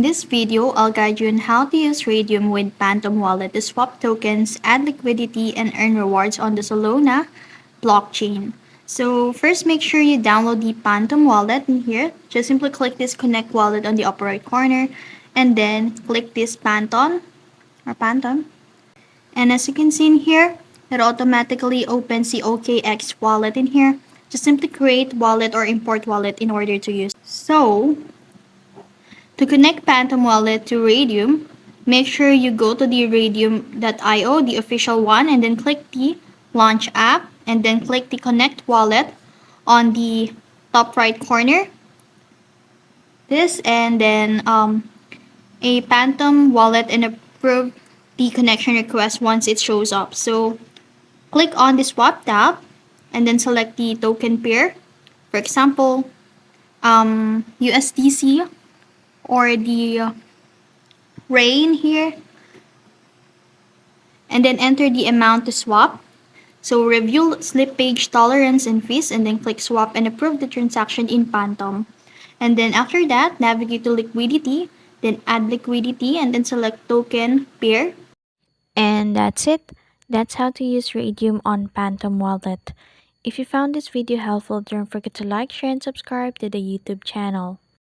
In this video, I'll guide you on how to use Raydium with Phantom Wallet to swap tokens, add liquidity, and earn rewards on the Solana blockchain. So first, make sure you download the Phantom Wallet in here. Just simply click this Connect Wallet on the upper right corner, and then click this Phantom. And as you can see in here, it automatically opens the OKX wallet in here. Just simply create wallet or import wallet in order to use. So to connect Phantom Wallet to Raydium, make sure you go to the Raydium.io, the official one, and then click the Launch app, and then click the Connect Wallet on the top right corner. This, and then a Phantom Wallet, and approve the connection request once it shows up. So click on the Swap tab, and then select the token pair. For example, USDC or the Ray here, and then enter the amount to swap. So review slippage tolerance and fees, and then click swap and approve the transaction in Phantom. And then after that, navigate to liquidity, then add liquidity, and then select token pair. And that's it. That's how to use Radium on Phantom Wallet. If you found this video helpful, don't forget to like, share, and subscribe to the YouTube channel.